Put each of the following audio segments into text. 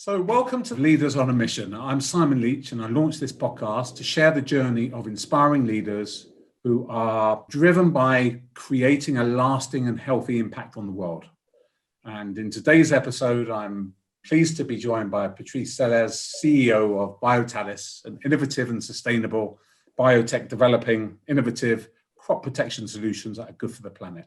So welcome to Leaders on a Mission. I'm Simon Leach and I launched this podcast to share the journey of inspiring leaders who are driven by creating a lasting and healthy impact on the world. And in today's episode, I'm pleased to be joined by Patrice Selles, CEO of Biotalys, an innovative and sustainable biotech developing innovative crop protection solutions that are good for the planet.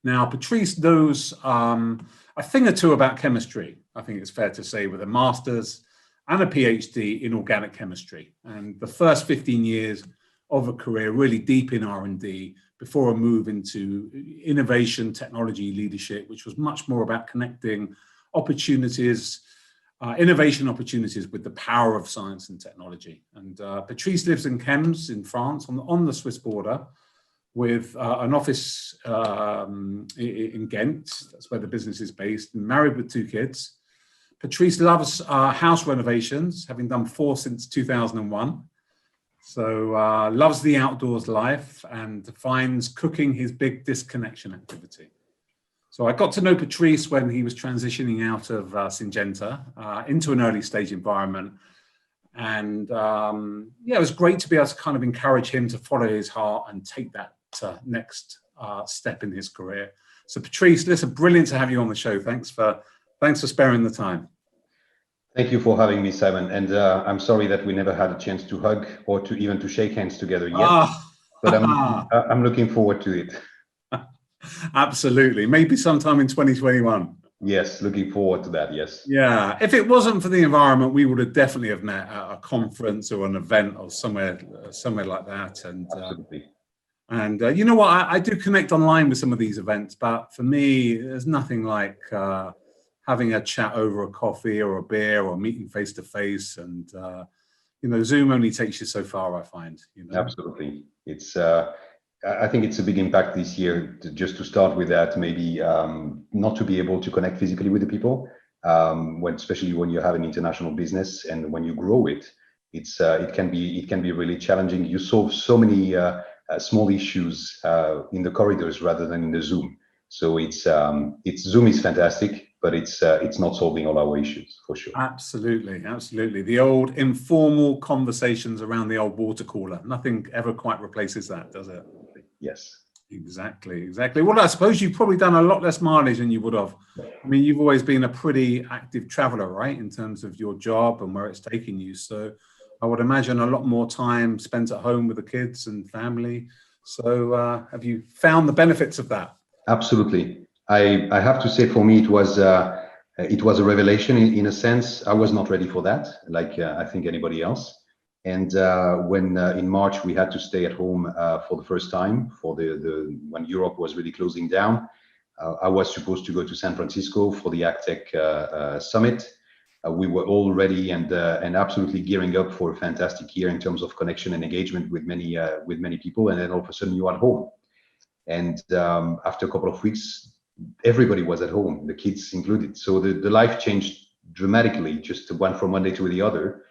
Now, Patrice knows a thing or two about chemistry, I think it's fair to say, with a master's and a PhD in organic chemistry. And the first 15 years of a career really deep in R&D before a move into innovation, technology, leadership, which was much more about connecting opportunities, innovation opportunities with the power of science and technology. And Patrice lives in Chems in France on the Swiss border, with an office in Ghent. That's where the business is based, and married with 2 kids. Patrice loves house renovations, having done 4 since 2001. So loves the outdoors life and finds cooking his big disconnection activity. So I got to know Patrice when he was transitioning out of Syngenta into an early stage environment. And yeah, it was great to be able to kind of encourage him to follow his heart and take that next step in his career. So Patrice, listen, brilliant to have you on the show. Thanks for sparing the time. Thank you for having me, Simon. And I'm sorry that we never had a chance to hug or to even to shake hands together yet. But I'm looking forward to it. Absolutely. Maybe sometime in 2021. Yes, looking forward to that, yes. Yeah, if it wasn't for the environment, we would have definitely have met at a conference or an event or somewhere like that. And absolutely. And you know what, I do connect online with some of these events, but for me, there's nothing like having a chat over a coffee or a beer or meeting face to face. And, you know, Zoom only takes you so far, I find. You know? Absolutely. It's, I think it's a big impact this year, just to start with that, maybe not to be able to connect physically with the people, especially when you have an international business and when you grow it, it can be really challenging. You solve so many small issues in the corridors rather than in the Zoom. So Zoom is fantastic, but it's not solving all our issues for sure. Absolutely, absolutely. The old informal conversations around the old water cooler. Nothing ever quite replaces that, does it? Yes. Exactly. Well, I suppose you've probably done a lot less mileage than you would have. I mean, you've always been a pretty active traveler, right, in terms of your job and where it's taking you. So I would imagine a lot more time spent at home with the kids and family. So have you found the benefits of that? Absolutely. I have to say, for me, it was a revelation in a sense. I was not ready for that, like I think anybody else. And when in March we had to stay at home for the first time when Europe was really closing down, I was supposed to go to San Francisco for the AgTech summit. We were all ready and absolutely gearing up for a fantastic year in terms of connection and engagement with many people. And then all of a sudden you are at home. And after a couple of weeks, everybody was at home, the kids included. So the life changed dramatically, just went from one day to the other.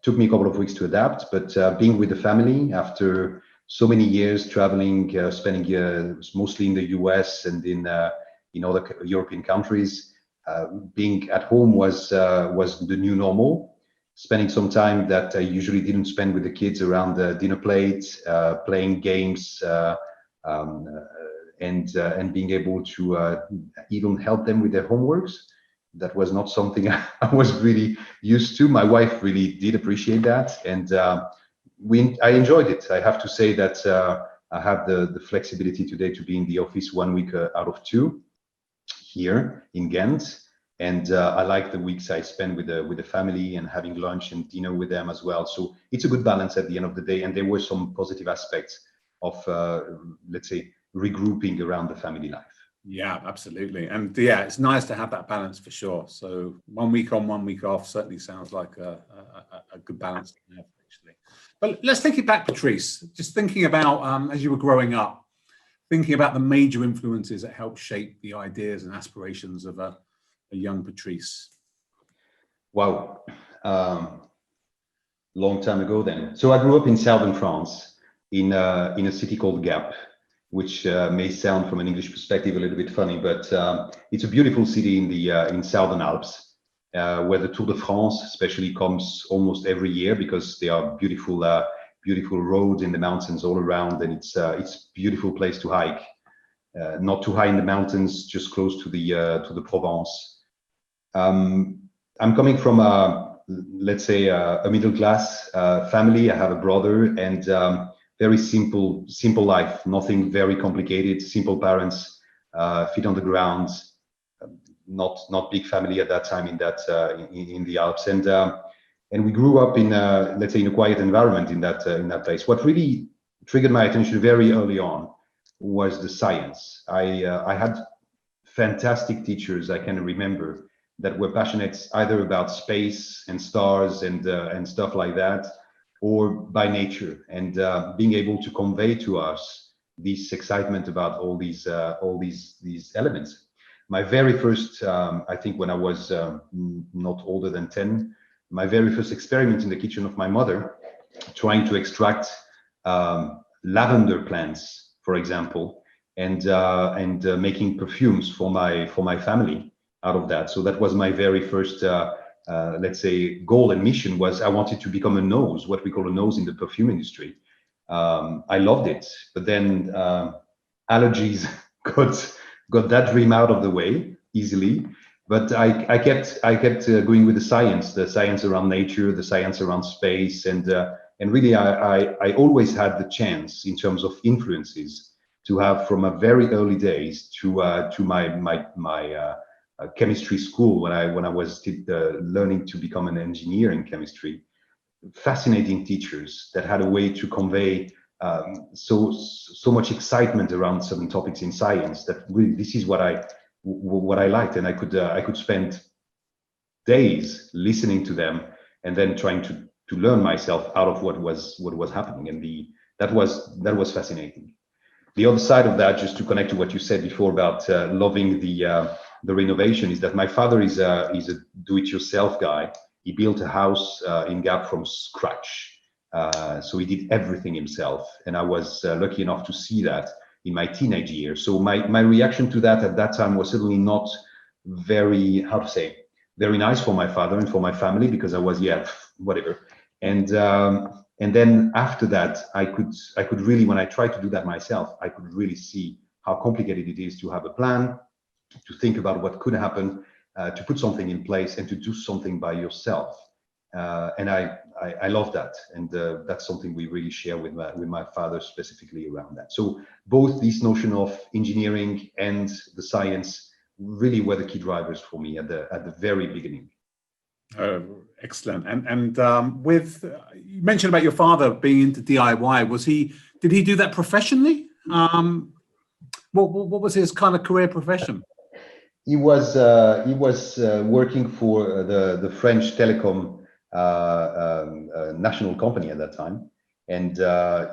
Took me a couple of weeks to adapt, but being with the family after so many years traveling, spending years mostly in the US and in other European countries, being at home was the new normal. Spending some time that I usually didn't spend with the kids around the dinner plate, playing games, and being able to even help them with their homeworks. That was not something I was really used to. My wife really did appreciate that, and I enjoyed it. I have to say that I have the flexibility today to be in the office 1 week out of 2 here in Ghent, and I like the weeks I spend with the family and having lunch and dinner with them as well. So it's a good balance at the end of the day, and there were some positive aspects of let's say regrouping around the family life. Yeah, absolutely. And yeah, it's nice to have that balance for sure. So 1 week on, 1 week off certainly sounds like a good balance to have, actually. But let's take it back, Patrice. Just thinking about, as you were growing up, thinking about the major influences that helped shape the ideas and aspirations of a young Patrice. Wow. Long time ago then. So I grew up in southern France in a city called Gap, which may sound from an English perspective a little bit funny, but it's a beautiful city in the in Southern Alps. where the Tour de France especially comes almost every year, because there are beautiful roads in the mountains all around, and it's a beautiful place to hike. Not too high in the mountains, just close to the Provence. I'm coming from let's say a middle class family. I have a brother, and very simple life, nothing very complicated. Simple parents, feet on the ground, not big family at that time in the Alps, and we grew up in let's say in a quiet environment in that place. What really triggered my attention very early on was the science. I had fantastic teachers I can remember that were passionate either about space and stars and stuff like that, or by nature, and being able to convey to us this excitement about all these elements. My very first, I think when I was not older than 10, my very first experiment in the kitchen of my mother, trying to extract lavender plants, for example, and making perfumes for my family out of that. So that was my very first, let's say, goal and mission. Was I wanted to become a nose, what we call a nose in the perfume industry. I loved it, but then allergies got that dream out of the way easily. But I kept going with the science around nature, the science around space, and really I always had the chance in terms of influences to have from a very early days to my chemistry school when I was learning to become an engineer in chemistry. Fascinating teachers that had a way to convey so much excitement around certain topics in science, that really this is what I liked, and I could spend days listening to them and then trying to learn myself out of what was happening, and that was fascinating. The other side of that, just to connect to what you said before about loving the renovation, is that my father is a do-it-yourself guy. He built a house in Gap from scratch, so he did everything himself, and I was lucky enough to see that in my teenage years. So my reaction to that at that time was certainly not very, how to say, very nice for my father and for my family, because I was, whatever. And then after that, I could really, when I tried to do that myself, I could really see how complicated it is to have a plan, to think about what could happen, to put something in place, and to do something by yourself. And I love that, and that's something we really share with my father, specifically around that. So both this notion of engineering and the science really were the key drivers for me at the very beginning. Excellent. And with you mentioned about your father being into DIY. Did he do that professionally? What was his kind of career profession? He was working for the French telecom national company at that time, and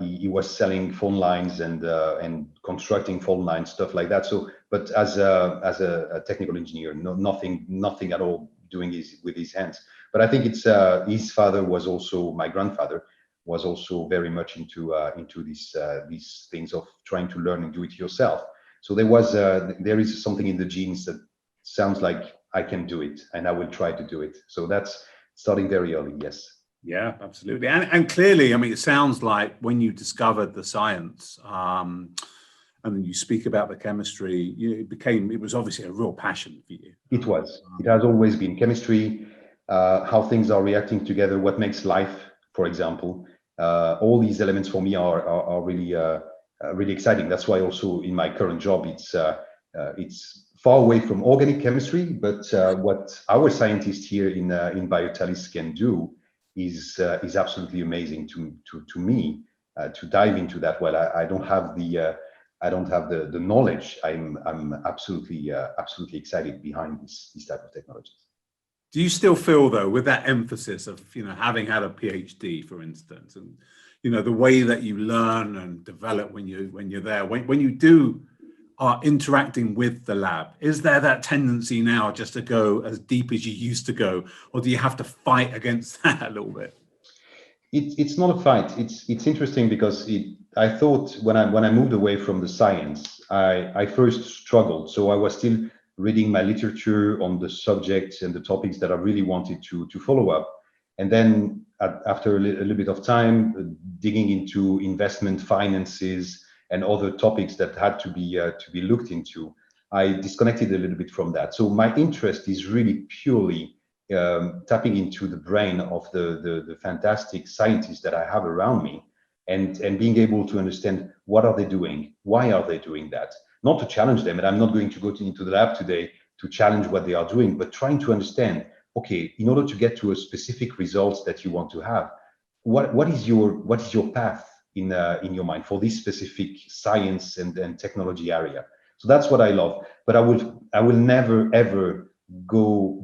he was selling phone lines and constructing phone lines, stuff like that. So, but as a technical engineer, nothing at all doing with his hands. But I think it's his father was also, my grandfather was also very much into these things of trying to learn and do it yourself. So there is something in the genes that sounds like I can do it, and I will try to do it. So that's starting very early, yes. Yeah, absolutely. And clearly, I mean, it sounds like when you discovered the science, and then you speak about the chemistry, it was obviously a real passion for you. It was. It has always been chemistry, how things are reacting together, what makes life, for example. All these elements for me are really really exciting. That's why also in my current job, it's far away from organic chemistry, but what our scientists here in Biotalys can do is absolutely amazing to me to dive into that. Well, I don't have the knowledge. I'm absolutely excited behind this type of technologies. Do you still feel, though, with that emphasis of having had a PhD, for instance, and the way that you learn and develop when you're there, when you are interacting with the lab, is there that tendency now just to go as deep as you used to go, or do you have to fight against that a little bit? It's not a fight. It's interesting because I thought when I moved away from the science, I first struggled. So I was still reading my literature on the subjects and the topics that I really wanted to follow up. And then after a little bit of time, digging into investment finances and other topics that had to be looked into, I disconnected a little bit from that. So my interest is really purely tapping into the brain of the fantastic scientists that I have around me, and being able to understand what are they doing, why are they doing that, not to challenge them. And I'm not going to go into the lab today to challenge what they are doing, but trying to understand, okay, in order to get to a specific results that you want to have, what is your path in your mind for this specific science and technology area? So that's what I love. But I will never ever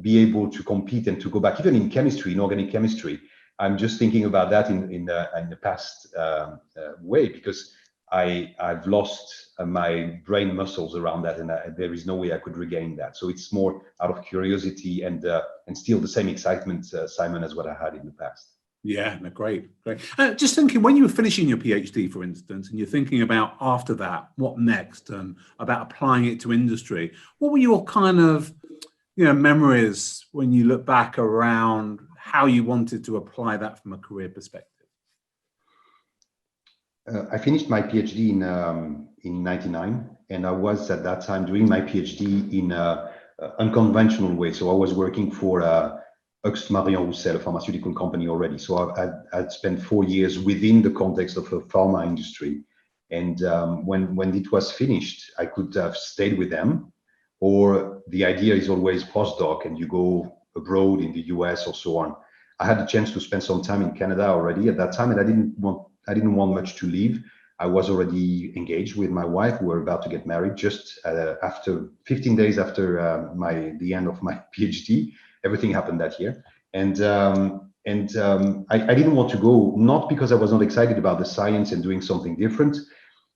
be able to compete and to go back, even in chemistry, in organic chemistry. I'm just thinking about that in the past way, because I've lost my brain muscles around that, and there is no way I could regain that. So it's more out of curiosity and still the same excitement, Simon, as what I had in the past. Yeah, no, great. Just thinking, when you were finishing your PhD, for instance, and you're thinking about after that, what next, and about applying it to industry, what were your kind of memories when you look back around how you wanted to apply that from a career perspective? I finished my PhD in '99, and I was at that time doing my PhD in an unconventional way. So I was working for Marion Roussel, a pharmaceutical company already. So I'd spent 4 years within the context of a pharma industry. And when it was finished, I could have stayed with them, or the idea is always postdoc and you go abroad in the US or so on. I had the chance to spend some time in Canada already at that time, and I didn't want much to leave. I was already engaged with my wife. We were about to get married just after 15 days after the end of my PhD. Everything happened that year. And I didn't want to go, not because I was not excited about the science and doing something different,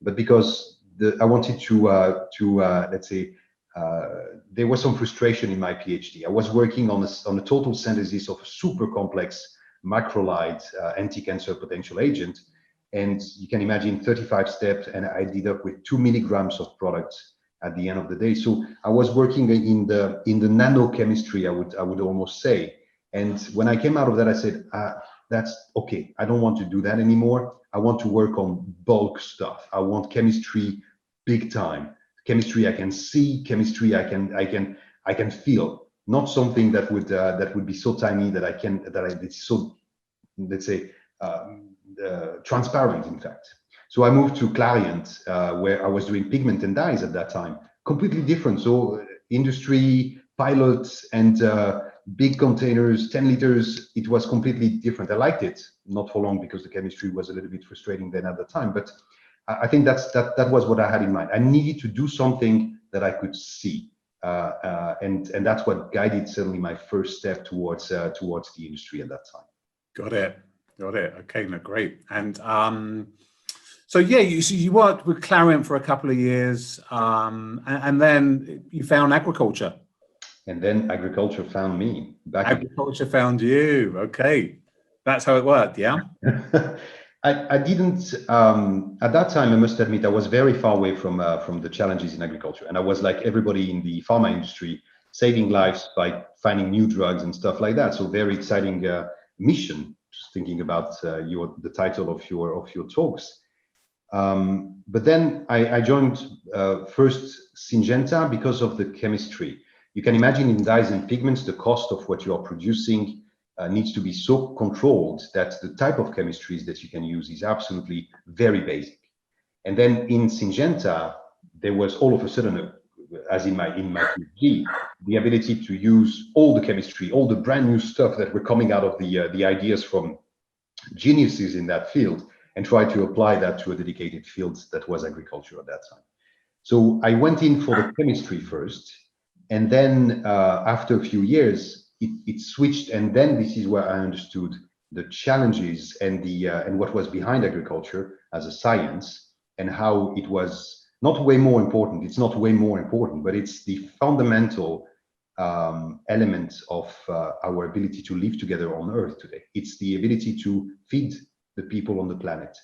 but because I wanted to let's say, there was some frustration in my PhD. I was working on the total synthesis of a super complex macrolide anti-cancer potential agent. And you can imagine 35 steps, and I ended up with 2 milligrams of product at the end of the day. So I was working in the nanochemistry, I would almost say. And when I came out of that, I said, that's okay. I don't want to do that anymore. I want to work on bulk stuff. I want chemistry big time. Chemistry I can see, chemistry I can feel. Not something that would be so tiny that it's so, let's say, transparent, in fact. So I moved to Clariant, where I was doing pigment and dyes at that time. Completely different. So industry, pilots, and big containers, 10 liters, it was completely different. I liked it, not for long, because the chemistry was a little bit frustrating then at the time. But I think that was what I had in mind. I needed to do something that I could see. And that's what guided certainly my first step towards the industry at that time. Got it. Okay, no, great. And so yeah, you worked with Clariant for a couple of years, and then you found agriculture. And then agriculture found me. Agriculture found you. Okay, that's how it worked. Yeah. I didn't at that time. I must admit, I was very far away from the challenges in agriculture, and I was like everybody in the pharma industry, saving lives by finding new drugs and stuff like that. So very exciting mission. Just thinking about the title of your talks. But then I joined first Syngenta because of the chemistry. You can imagine in dyes and pigments, the cost of what you are producing needs to be so controlled that the type of chemistries that you can use is absolutely very basic. And then in Syngenta, there was all of a sudden, as in my PhD, the ability to use all the chemistry, all the brand new stuff that were coming out of the ideas from geniuses in that field, and try to apply that to a dedicated field that was agriculture at that time. So I went in for the chemistry first, and then after a few years, it switched, and then this is where I understood the challenges and what was behind agriculture as a science, and how it was not way more important. It's not way more important, but it's the fundamental element of our ability to live together on Earth today. It's the ability to feed the people on the planet.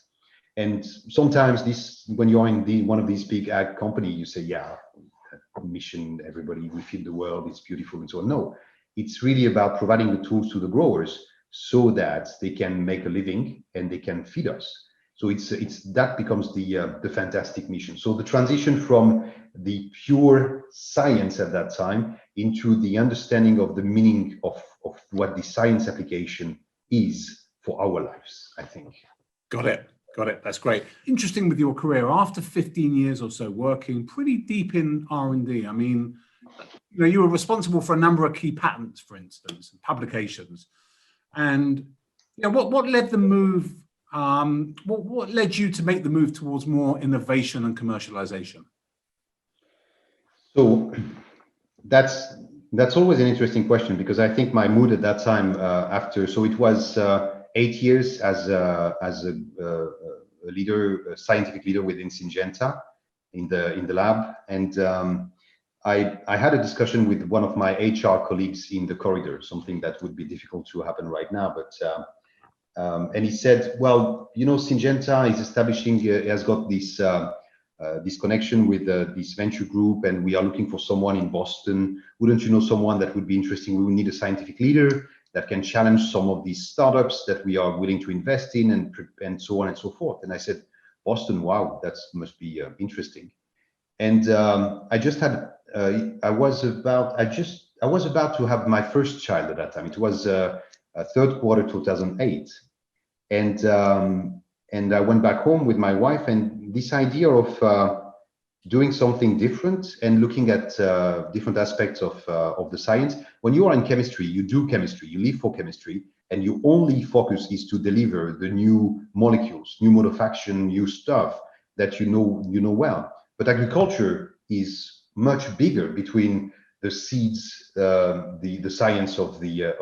And sometimes when you're in one of these big ag companies, you say, yeah, mission, everybody, we feed the world, it's beautiful and so on. No, it's really about providing the tools to the growers so that they can make a living and they can feed us. So it's that becomes the fantastic mission. So the transition from the pure science at that time into the understanding of the meaning of what the science application is for our lives, I think. Got it. That's great. Interesting with your career. After 15 years or so working pretty deep in R&D, I mean, you were responsible for a number of key patents, for instance, and publications. And what led the move? What led you to make the move towards more innovation and commercialization? So that's always an interesting question, because I think my mood at that time so it was 8 years as a leader, a scientific leader within Syngenta in the lab, and I had a discussion with one of my HR colleagues in the corridor, something that would be difficult to happen right now, but and he said, well, Syngenta is establishing, has got this connection with this venture group, and we are looking for someone in Boston. Wouldn't you know someone that would be interesting? We would need a scientific leader that can challenge some of these startups that we are willing to invest in, and so on and so forth. And I said, Boston, wow, that must be interesting. And I just had, I was about to have my first child at that time. It was third quarter 2008, and I went back home with my wife, and this idea of doing something different and looking at different aspects of the science. When you are in chemistry, you do chemistry, you live for chemistry, and your only focus is to deliver the new molecules, new mode of action, new stuff that you know well. But agriculture is much bigger, between the seeds, the science of the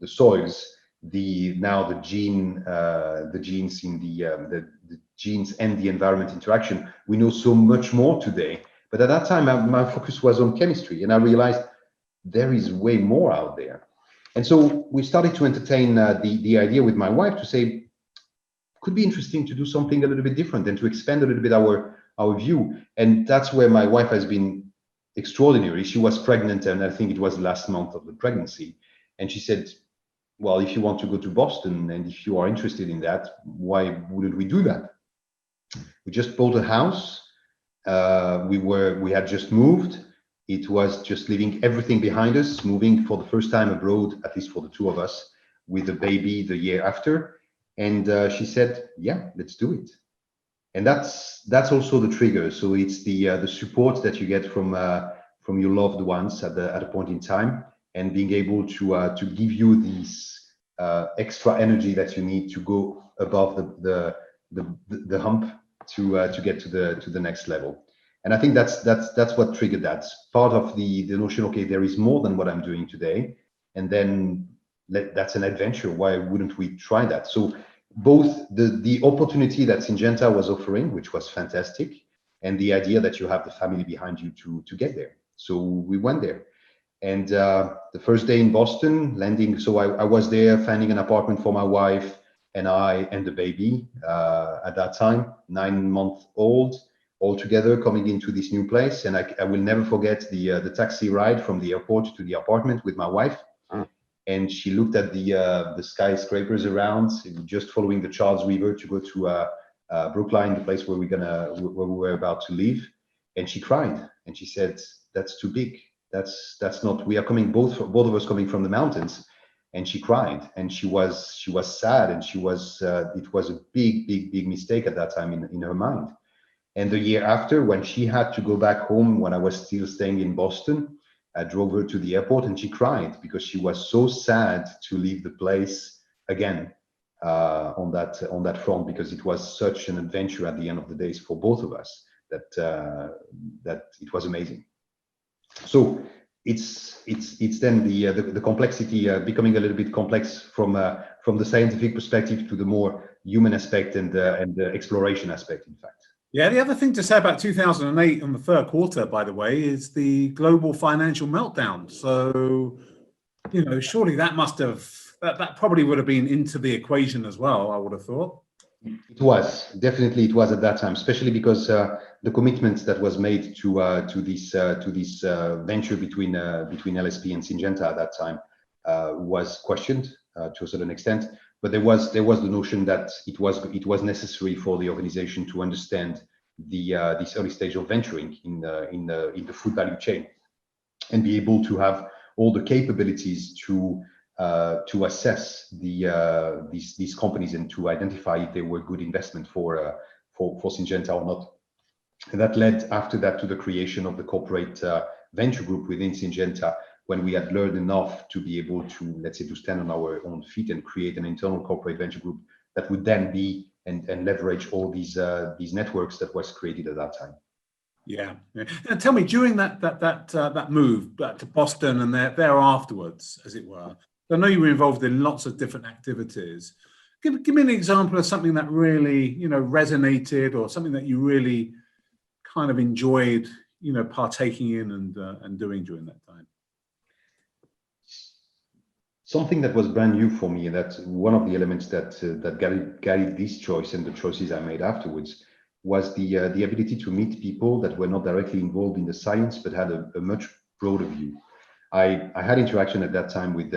soils, the genes in the genes and the environment interaction. We know so much more today, but at that time my focus was on chemistry, and I realized there is way more out there. And so we started to entertain the idea with my wife to say, could be interesting to do something a little bit different and to expand a little bit our view. And that's where my wife has been extraordinary. She was pregnant, and I think it was the last month of the pregnancy, and she said, well, if you want to go to Boston and if you are interested in that, why wouldn't we do that? We just bought a house. We had just moved. It was just leaving everything behind us, moving for the first time abroad, at least for the two of us, with a baby the year after. And she said, yeah, let's do it. And that's also the trigger. So it's the support that you get from your loved ones at a point in time, and being able to give you these extra energy that you need to go above the hump to get to the next level. And I think that's what triggered that. Part of the notion, okay, there is more than what I'm doing today, and then that's an adventure. Why wouldn't we try that? So both the opportunity that Syngenta was offering, which was fantastic, and the idea that you have the family behind you to get there. So we went there. And the first day in Boston, landing, so I was there finding an apartment for my wife and I and the baby at that time, 9-month-old, all together coming into this new place. And I will never forget the taxi ride from the airport to the apartment with my wife. And she looked at the skyscrapers around, just following the Charles River to go to Brookline, the place where we were about to leave. And she cried, and she said, "That's too big. That's not. We are coming both of us coming from the mountains." And she cried, and she was sad, and it was a big mistake at that time in her mind. And the year after, when she had to go back home, when I was still staying in Boston, I drove her to the airport, and she cried because she was so sad to leave the place again on that front, because it was such an adventure at the end of the days for both of us that it was amazing. So it's then the complexity becoming a little bit complex from the scientific perspective to the more human aspect and the exploration aspect, in fact. Yeah, the other thing to say about 2008 and the third quarter, by the way, is the global financial meltdown. So, surely that probably would have been into the equation as well, I would have thought. It was definitely it was at that time, especially because the commitment that was made to this venture between LSP and Syngenta at that time was questioned to a certain extent. But there was the notion that it was necessary for the organization to understand this early stage of venturing in the food value chain and be able to have all the capabilities to assess these companies and to identify if they were good investment for Syngenta or not. And that led after that to the creation of the corporate venture group within Syngenta, when we had learned enough to be able to, let's say, to stand on our own feet and create an internal corporate venture group that would then be and leverage all these networks that was created at that time. Yeah. Now tell me, during that move back to Boston and there afterwards, as it were, I know you were involved in lots of different activities. Give me an example of something that really, resonated, or something that you really kind of enjoyed, partaking in and doing during that time. Something that was brand new for me, and that's one of the elements that guided this choice and the choices I made afterwards, was the ability to meet people that were not directly involved in the science, but had a much broader view. I had interaction at that time with,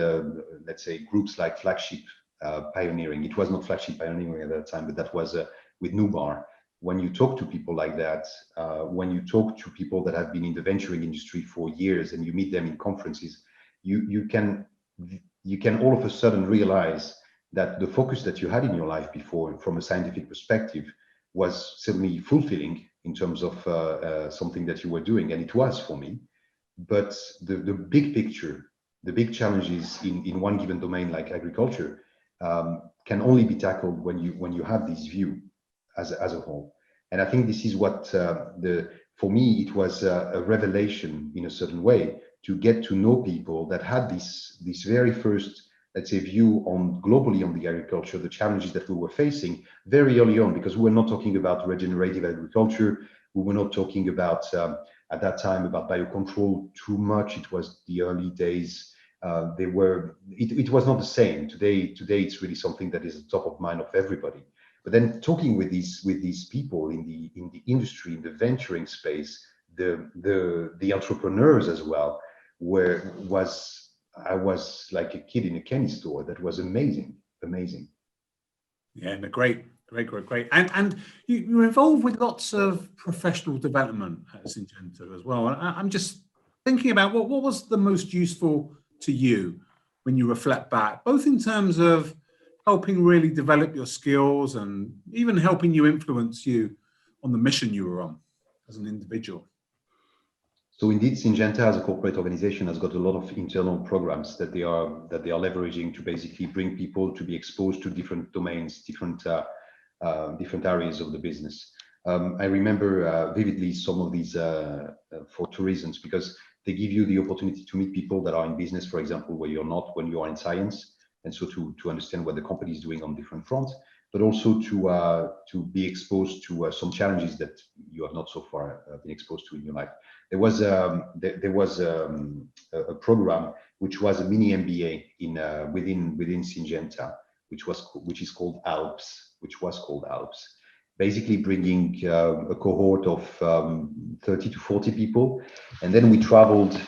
let's say, groups like Flagship Pioneering. It was not Flagship Pioneering at that time, but that was with Nubar. When you talk to people like that, when you talk to people that have been in the venturing industry for years and you meet them in conferences, you can all of a sudden realize that the focus that you had in your life before, from a scientific perspective, was certainly fulfilling in terms of something that you were doing, and it was for me. But the big picture, the big challenges in one given domain like agriculture can only be tackled when you have this view as a whole. And I think this is what for me it was a revelation in a certain way, to get to know people that had this very first, let's say, view on globally on the agriculture, the challenges that we were facing very early on, because we were not talking about regenerative agriculture. We were not talking about at that time about biocontrol too much. It was the early days. It was not the same. Today it's really something that is at the top of mind of everybody. But then talking with these people in the industry, in the venturing space, the entrepreneurs as well, I was like a kid in a candy store. That was amazing. Yeah, no, great. And you were involved with lots of professional development at Syngenta as well. I'm just thinking about what was the most useful to you when you reflect back, both in terms of helping really develop your skills and even helping you influence you on the mission you were on as an individual. So indeed, Syngenta as a corporate organization has got a lot of internal programs that they are leveraging to basically bring people to be exposed to different domains, different areas of the business. I remember vividly some of these for two reasons, because they give you the opportunity to meet people that are in business, for example, where you're not when you are in science, and so to understand what the company is doing on different fronts, but also to be exposed to some challenges that you have not so far been exposed to in your life. There was a program which was a mini MBA within Syngenta, which is called Alps, basically bringing a cohort of 30 to 40 people, and then we traveled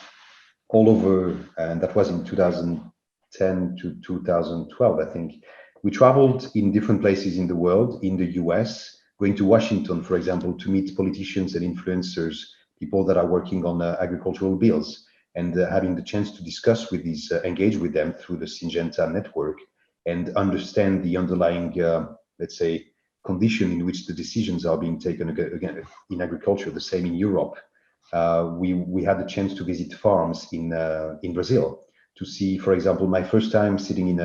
all over, and that was in 2010 to 2012, I think. We traveled in different places in the world, in the US, going to Washington, for example, to meet politicians and influencers, people that are working on agricultural bills, and having the chance to discuss with these, engage with them through the Syngenta network, and understand the underlying, let's say, condition in which the decisions are being taken again in agriculture. The same in Europe. We had the chance to visit farms in Brazil to see, for example, my first time sitting in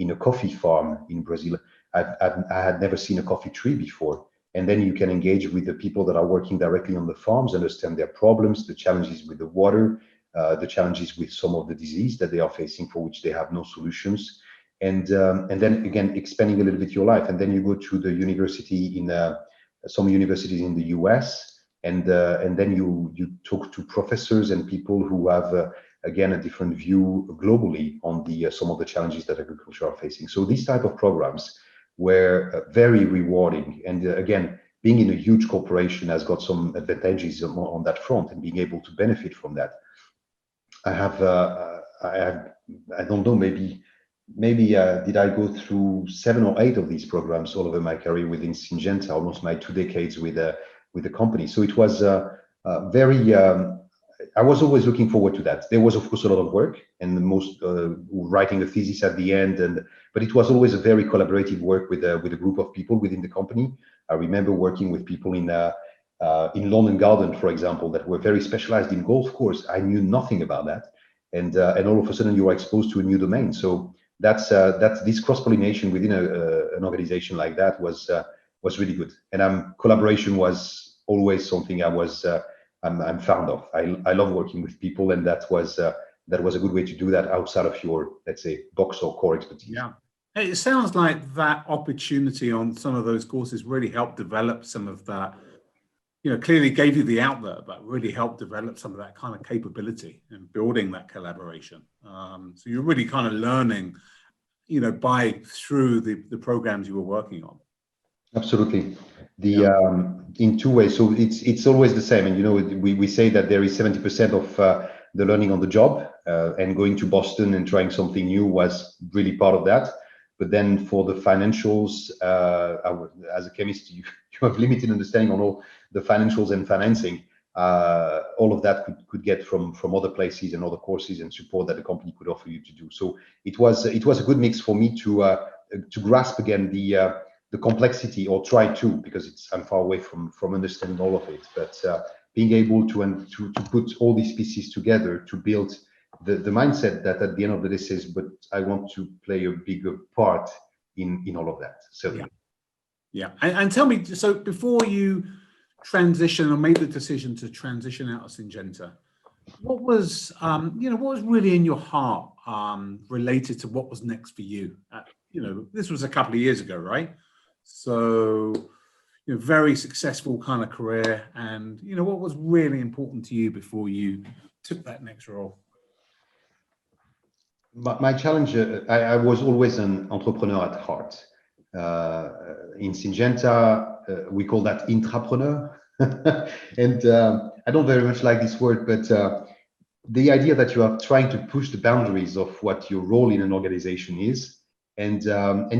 a coffee farm in Brazil. I had never seen a coffee tree before. And then you can engage with the people that are working directly on the farms, understand their problems, the challenges with the water, the challenges with some of the disease that they are facing, for which they have no solutions. And then again, expanding a little bit your life. And then you go to the university in some universities in the US, and then you talk to professors and people who have again a different view globally on some of the challenges that agriculture are facing. So these type of programs were very rewarding. And again, being in a huge corporation has got some advantages on that front, and being able to benefit from that. I don't know, maybe did I go through 7 or 8 of these programs all over my career within Syngenta, almost my 2 decades with the company. So it was very. I was always looking forward to that. There was, of course, a lot of work, and the most writing a thesis at the end, but it was always a very collaborative work with a group of people within the company. I remember working with people in London Garden, for example, that were very specialized in golf course. I knew nothing about that, and all of a sudden you are exposed to a new domain. So that's this cross-pollination within an organization like that was really good. And collaboration was always something I'm fond of. I love working with people, and that was a good way to do that outside of your, let's say, box or core expertise. Yeah. It sounds like that opportunity on some of those courses really helped develop some of that, clearly gave you the outlet, but really helped develop some of that kind of capability and building that collaboration. So you're really kind of learning, through the programs you were working on. Absolutely. In 2 ways. So it's always the same. And, we say that there is 70% of the learning on the job, and going to Boston and trying something new was really part of that. But then for the financials, as a chemist, you have limited understanding on all the financials and financing. All of that could get from other places and other courses and support that the company could offer you to do. So it was a good mix for me to grasp again the complexity, or try to, because I'm far away from understanding all of it. But being able to put all these pieces together to build the mindset that at the end of the day says, but I want to play a bigger part in all of that. So yeah. And tell me, so before you transition or made the decision to transition out of Syngenta, what was really in your heart related to what was next for you? This was a couple of years ago, right? So very successful kind of career, and what was really important to you before you took that next role? My challenge, I was always an entrepreneur at heart. In Syngenta, we call that intrapreneur. And I don't very much like this word, but the idea that you are trying to push the boundaries of what your role in an organization is, and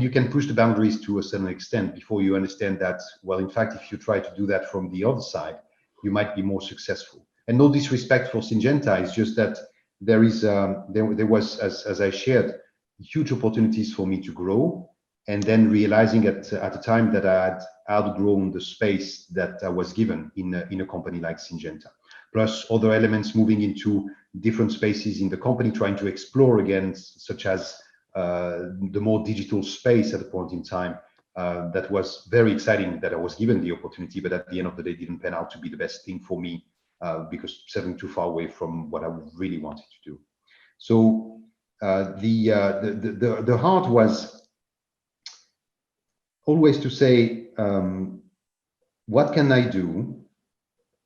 you can push the boundaries to a certain extent before you understand that, well, in fact, if you try to do that from the other side, you might be more successful. And no disrespect for Syngenta, it's just that there was, as I shared, huge opportunities for me to grow, and then realizing at the time that I had outgrown the space that I was given in a company like Syngenta. Plus other elements moving into different spaces in the company, trying to explore again, such as the more digital space at a point in time. That was very exciting that I was given the opportunity, but at the end of the day, didn't pan out to be the best thing for me, because settling too far away from what I really wanted to do. So the heart was always to say, what can I do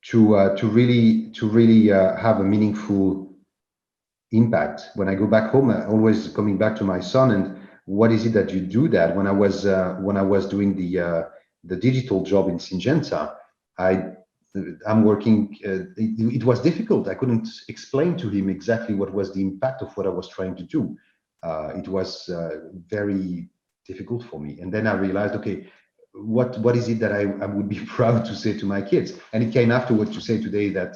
to really have a meaningful impact when I go back home? Always coming back to my son, and what is it that you do that? When I was doing the digital job in Syngenta, I'm working. It was difficult. I couldn't explain to him exactly what was the impact of what I was trying to do. It was very difficult for me. And then I realized, okay, what is it that I would be proud to say to my kids? And it came afterward to say today that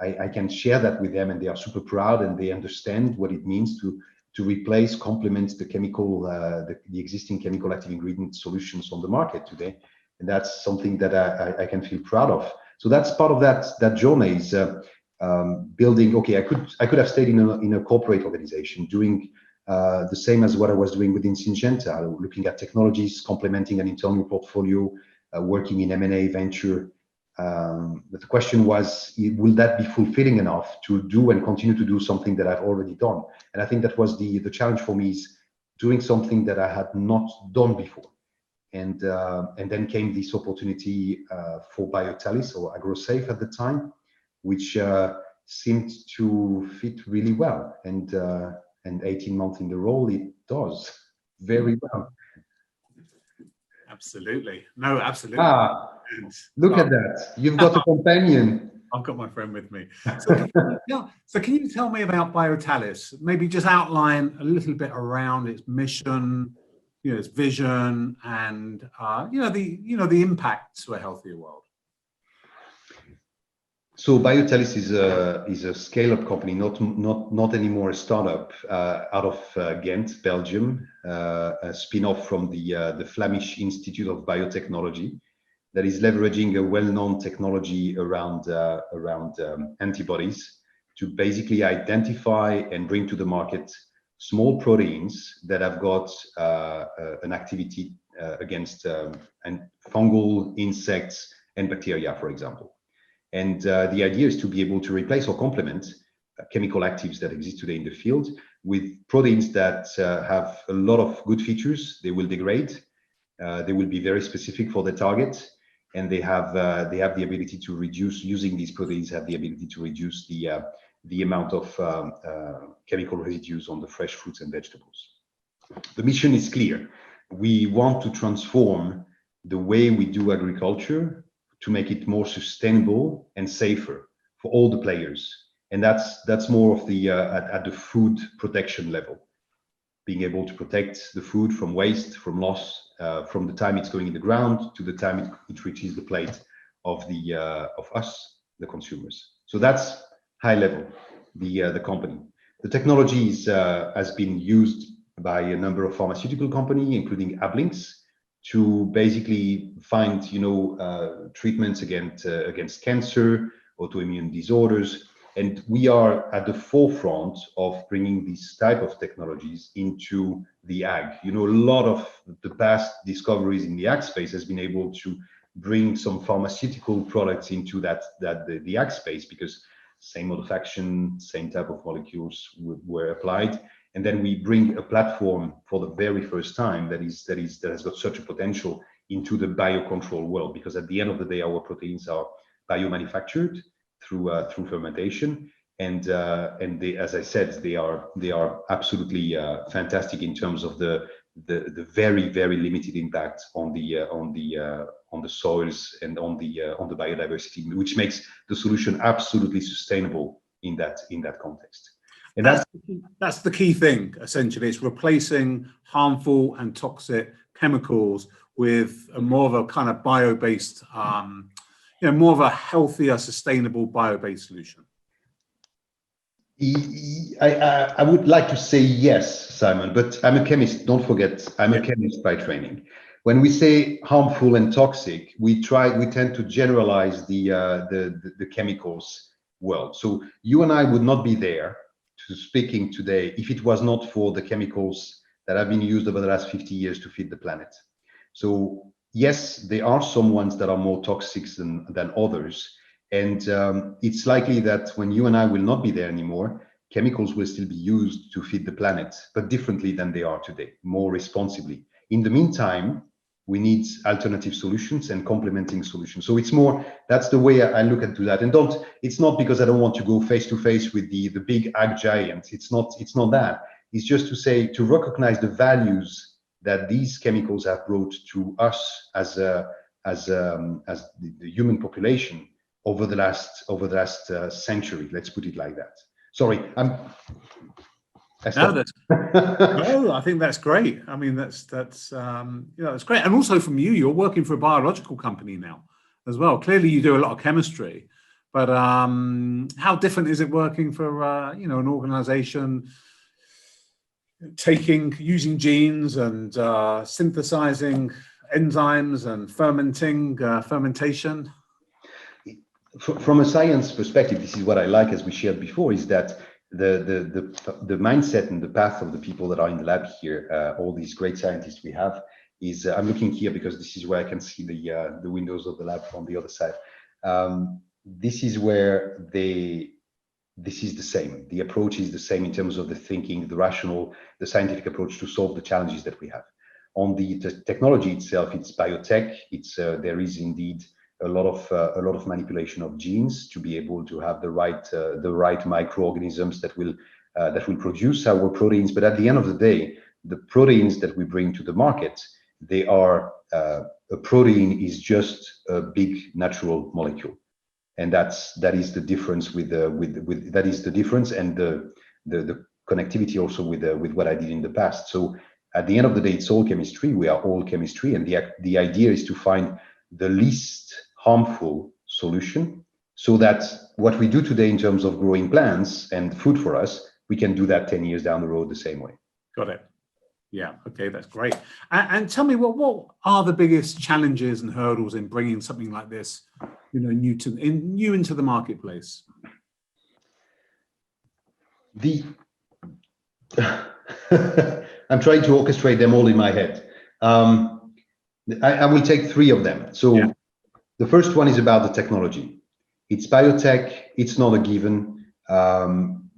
I can share that with them, and they are super proud, and they understand what it means to replace, complement the chemical, the existing chemical active ingredient solutions on the market today. And that's something that I can feel proud of. So that's part of that journey is building. Okay, I could have stayed in a corporate organization doing the same as what I was doing within Syngenta, looking at technologies, complementing an internal portfolio, working in M&A venture. But the question was, will that be fulfilling enough to do and continue to do something that I've already done? And I think that was the challenge for me, is doing something that I had not done before. And then came this opportunity for Biotalys, or AgroSafe at the time, which seemed to fit really well. And 18 months in the role, it does very well. Absolutely. No, absolutely. Ah, look at that. You've got a companion. I've got my friend with me. So can you tell me about Biotalys? Maybe just outline a little bit around its mission, its vision, and the impact to a healthier world. So Biotalys is a scale-up company, not anymore a startup, out of Ghent, Belgium, a spin-off from the Flemish Institute of Biotechnology that is leveraging a well-known technology around antibodies to basically identify and bring to the market small proteins that have got an activity against fungal, insects, and bacteria, for example. And the idea is to be able to replace or complement chemical actives that exist today in the field with proteins that have a lot of good features. They will degrade. They will be very specific for the target, and they have the ability to reduce, using these proteins, have the ability to reduce the amount of chemical residues on the fresh fruits and vegetables. The mission is clear. We want to transform the way we do agriculture to make it more sustainable and safer for all the players. And that's more of the at the food protection level, being able to protect the food from waste, from loss, from the time it's going in the ground to the time it reaches the plate of us, the consumers. So that's high level, the company. The technology has been used by a number of pharmaceutical companies, including Ablinks, to basically find treatments against cancer, autoimmune disorders. And we are at the forefront of bringing these type of technologies into the ag. A lot of the past discoveries in the ag space has been able to bring some pharmaceutical products into the ag space, because same mode of action, same type of molecules were applied. And then we bring a platform for the very first time that has got such a potential into the biocontrol world, because at the end of the day, our proteins are biomanufactured through fermentation, and they, as I said, they are absolutely fantastic in terms of the very, very limited impact on the soils and on the biodiversity, which makes the solution absolutely sustainable in that context. And that's the key thing, essentially. It's replacing harmful and toxic chemicals with a more of a kind of bio-based, more of a healthier, sustainable bio-based solution. I would like to say yes, Simon, but I'm a chemist. Don't forget, I'm a chemist by training. When we say harmful and toxic, we tend to generalize the chemicals world. So you and I would not be there speaking today if it was not for the chemicals that have been used over the last 50 years to feed the planet. So yes, there are some ones that are more toxic than others. And it's likely that when you and I will not be there anymore, chemicals will still be used to feed the planet, but differently than they are today, more responsibly. In the meantime, we need alternative solutions and complementing solutions. So it's more, that's the way I look into that. And it's not because I don't want to go face to face with the big ag giants. It's not that. It's just to say, to recognize the values that these chemicals have brought to us as the human population over the last century. Let's put it like that. Sorry, No, I think that's great. I mean, that's that's great. And also from you're working for a biological company now as well. Clearly, you do a lot of chemistry, but how different is it working for an organization using genes and synthesizing enzymes and fermentation? From a science perspective, this is what I like, as we shared before, is that the mindset and the path of the people that are in the lab here, all these great scientists we have, is I'm looking here because this is where I can see the windows of the lab from the other side. This is where this is the same. The approach is the same in terms of the thinking, the rational, the scientific approach to solve the challenges that we have. On the technology itself, it's biotech. There is indeed a lot of manipulation of genes to be able to have the right microorganisms that will produce our proteins. But at the end of the day, the proteins that we bring to the market, they are a protein is just a big natural molecule, and that is the difference with that is the difference, and the connectivity also with what I did in the past. So at the end of the day, it's all chemistry. We are all chemistry, and the idea is to find the least harmful solution, so that what we do today in terms of growing plants and food for us, we can do that 10 years down the road the same way. Got it. Yeah. Okay, that's great. And tell me, what are the biggest challenges and hurdles in bringing something like this, new into the marketplace? I'm trying to orchestrate them all in my head. I will take three of them. So yeah. The first one is about the technology. It's biotech. It's not a given.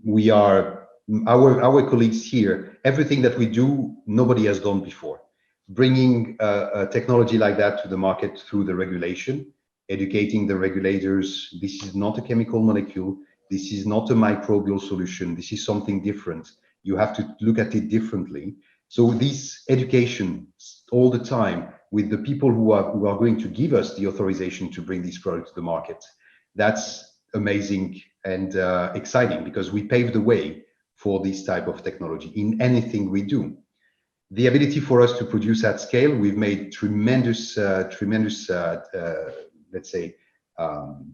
We are our colleagues here. Everything that we do, nobody has done before. Bringing a technology like that to the market through the regulation, educating the regulators. This is not a chemical molecule. This is not a microbial solution. This is something different. You have to look at it differently. So this education all the time with the people who are going to give us the authorization to bring this product to the market, that's amazing and exciting, because we pave the way for this type of technology in anything we do. The ability for us to produce at scale, we've made tremendous, let's say,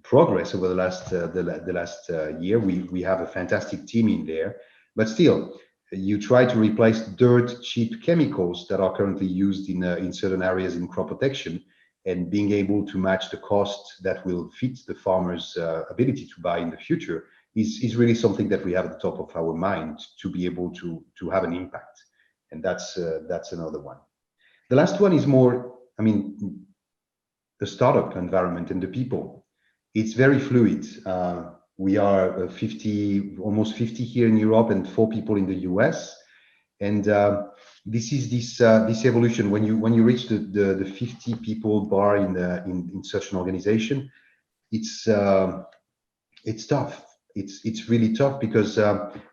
progress over the last year. We have a fantastic team in there, but still, you try to replace dirt cheap chemicals that are currently used in certain areas in crop protection, and being able to match the cost that will fit the farmer's ability to buy in the future is really something that we have at the top of our mind to be able to have an impact. And that's another one. The last one is more, the startup environment and the people. It's very fluid. We are almost 50 here in Europe and 4 people in the US. And this is this evolution. When you reach the 50 people bar in such an organization, it's tough. It's really tough, because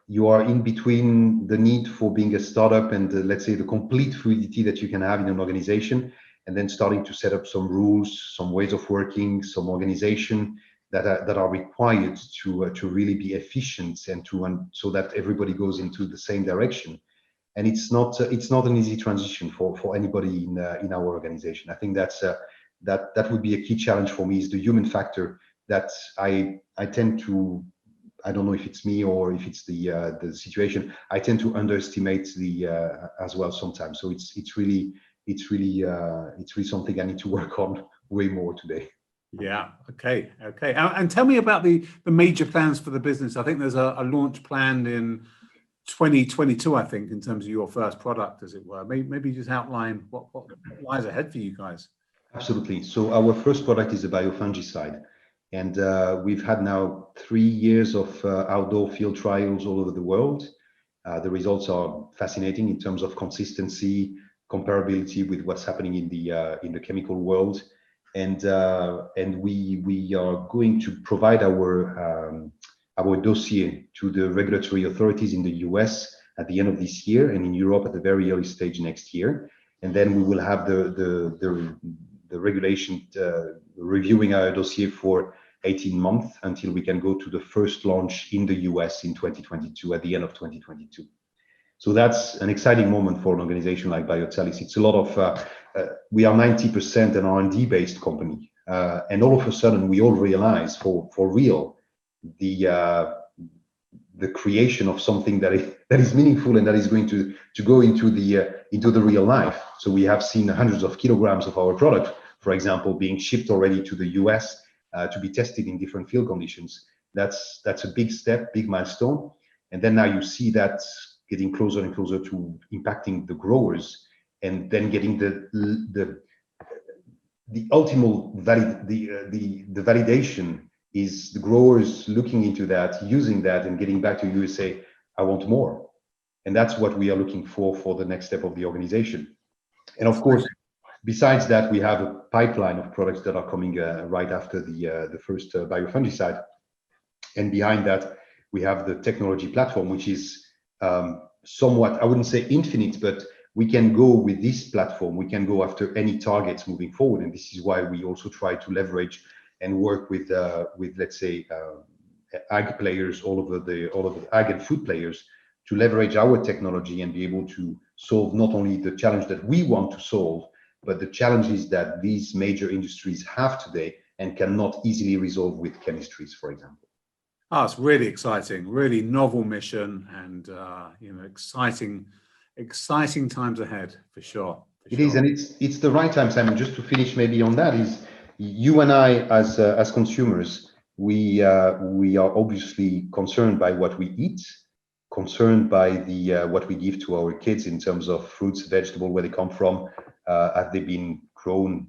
you are in between the need for being a startup and let's say the complete fluidity that you can have in an organization, and then starting to set up some rules, some ways of working, some organization that are required to really be efficient and so that everybody goes into the same direction. And it's not an easy transition for anybody in our organization. I think that would be a key challenge for me, is the human factor that I tend to, I don't know if it's me or if it's the situation, I tend to underestimate as well sometimes. So it's really something I need to work on way more today. Yeah. Okay. And tell me about the major plans for the business. I think there's a launch planned in 2022, I think, in terms of your first product, as it were. Maybe just outline what lies ahead for you guys. Absolutely. So our first product is a biofungicide. And we've had now 3 years of outdoor field trials all over the world. The results are fascinating in terms of consistency, comparability with what's happening in the chemical world. And we are going to provide our dossier to the regulatory authorities in the US at the end of this year, and in Europe at the very early stage next year. And then we will have the regulation reviewing our dossier for 18 months until we can go to the first launch in the US in 2022, at the end of 2022. So that's an exciting moment for an organization like Biotalys. It's a lot of, we are 90% an R&D based company. And all of a sudden we all realize for real, the creation of something that is meaningful and that is going to go into the real life. So we have seen hundreds of kilograms of our product, for example, being shipped already to the US to be tested in different field conditions. That's a big step, big milestone. And then now you see that getting closer and closer to impacting the growers, and then getting the ultimate the validation is the growers looking into that, using that, and getting back to you and say, I want more. And that's what we are looking for the next step of the organization. And of course, besides that, we have a pipeline of products that are coming right after the first biofungicide. And behind that, we have the technology platform, which is somewhat, I wouldn't say infinite, but we can go with this platform, we can go after any targets moving forward. And this is why we also try to leverage and work with let's say, ag players, all of the ag and food players, to leverage our technology and be able to solve not only the challenge that we want to solve, but the challenges that these major industries have today and cannot easily resolve with chemistries, for example. Oh, it's really exciting, really novel mission, and exciting times ahead for sure. It is, and it's the right time, Simon. Just to finish maybe on that, is you and I as consumers, we are obviously concerned by what we eat, concerned by the what we give to our kids in terms of fruits, vegetables, where they come from, have they been grown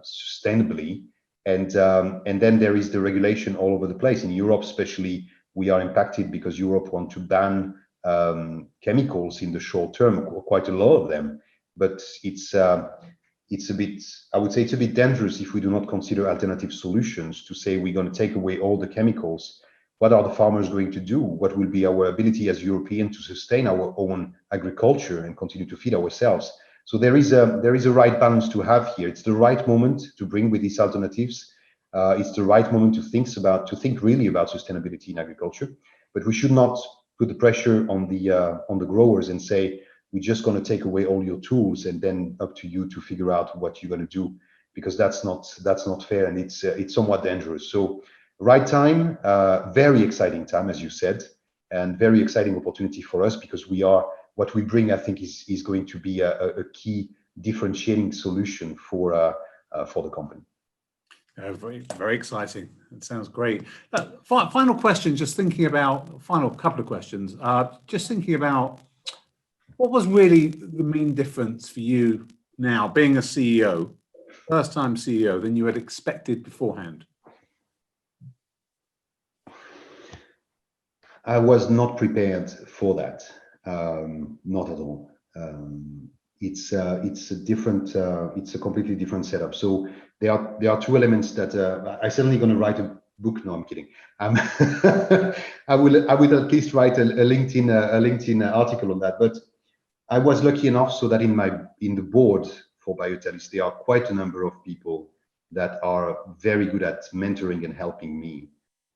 sustainably, and then there is the regulation all over the place. In Europe, especially, we are impacted because Europe want to ban chemicals in the short term, quite a lot of them. But it's a bit, I would say, it's a bit dangerous if we do not consider alternative solutions to say we're going to take away all the chemicals. What are the farmers going to do? What will be our ability as Europeans to sustain our own agriculture and continue to feed ourselves? So there is a right balance to have here. It's the right moment to bring with these alternatives. It's the right moment to think really about sustainability in agriculture. But we should not put the pressure on the growers and say, we're just going to take away all your tools and then up to you to figure out what you're going to do, because that's not fair, and it's somewhat dangerous. So right time, very exciting time, as you said, and very exciting opportunity for us, because what we bring, I think, is going to be a key differentiating solution for the company. Very, very exciting. It sounds great. Final question, final couple of questions. Just thinking about, what was really the main difference for you now, being a CEO, first time CEO, than you had expected beforehand? I was not prepared for that, not at all. It's a completely different setup. So there are two elements that I'm certainly going to write a book. No, I'm kidding. I will at least write a LinkedIn article on that. But I was lucky enough so that in the board for Biotalys, there are quite a number of people that are very good at mentoring and helping me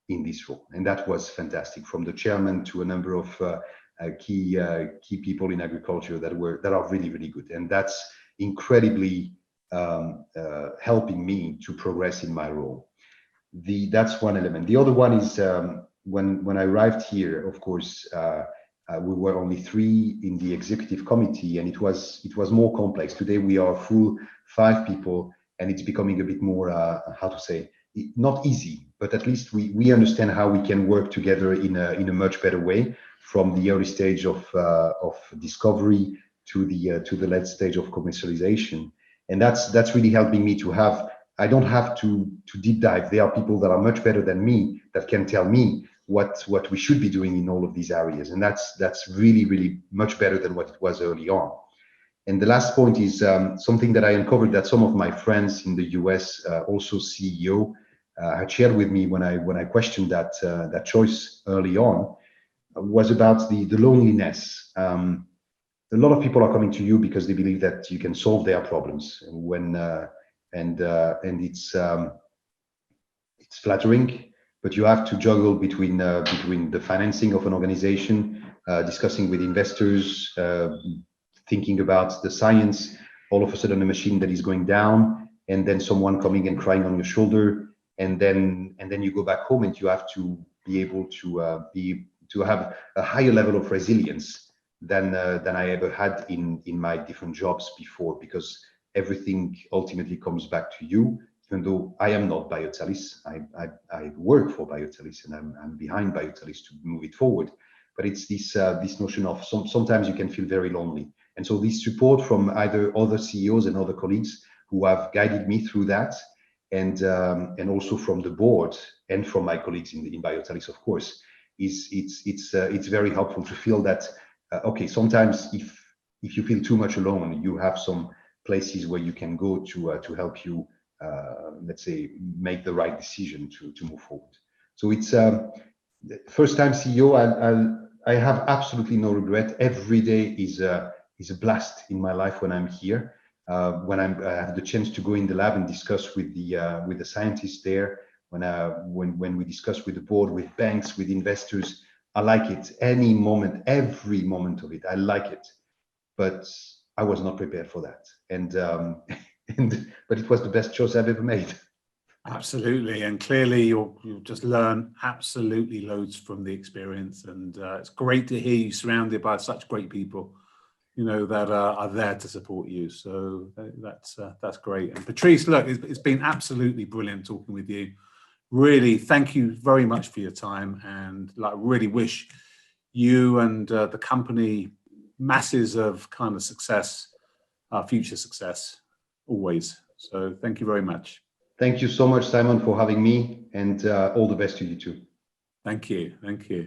in this role, and that was fantastic. From the chairman to a number of key people in agriculture that are really, really good, and that's incredibly helping me to progress in my role. That's one element. The other one is when I arrived here, of course, we were only 3 in the executive committee, and it was more complex. Today we are full 5 people, and it's becoming a bit more how to say, not easy, but at least we understand how we can work together in a much better way, from the early stage of discovery to the late stage of commercialization. And that's really helping me to have, I don't have to deep dive. There are people that are much better than me that can tell me what we should be doing in all of these areas, and that's really, really much better than what it was early on. And the last point is something that I uncovered that some of my friends in the US, also CEO, had shared with me when I questioned that choice early on, was about the loneliness. A lot of people are coming to you because they believe that you can solve their problems, and it's flattering, but you have to juggle between the financing of an organization, discussing with investors, thinking about the science, all of a sudden a machine that is going down, and then someone coming and crying on your shoulder, and then you go back home, and you have to be able to have a higher level of resilience than I ever had in my different jobs before, because everything ultimately comes back to you. Even though I am not Biotalys, I work for Biotalys, and I'm behind Biotalys to move it forward. But it's this notion of sometimes you can feel very lonely, and so this support from either other CEOs and other colleagues who have guided me through that, and also from the board and from my colleagues in Biotalys, of course, it's very helpful to feel that okay, sometimes if you feel too much alone, you have some places where you can go to help you, let's say, make the right decision to move forward. So it's first time CEO. I have absolutely no regret. Every day is is a blast in my life when I'm here. When I have the chance to go in the lab and discuss with the scientists there, when we discuss with the board, with banks, with investors, I like it. Any moment, every moment of it, I like it. But I was not prepared for that, but it was the best choice I've ever made. Absolutely, and clearly you'll just learn absolutely loads from the experience, and it's great to hear you surrounded by such great people, you know, that are there to support you. So that's great. And Patrice, look, it's been absolutely brilliant talking with you. Really, thank you very much for your time, and like really wish you and the company masses of kind of success, future success, always. So thank you very much. Thank you so much, Simon, for having me, and all the best to you too. Thank you. Thank you.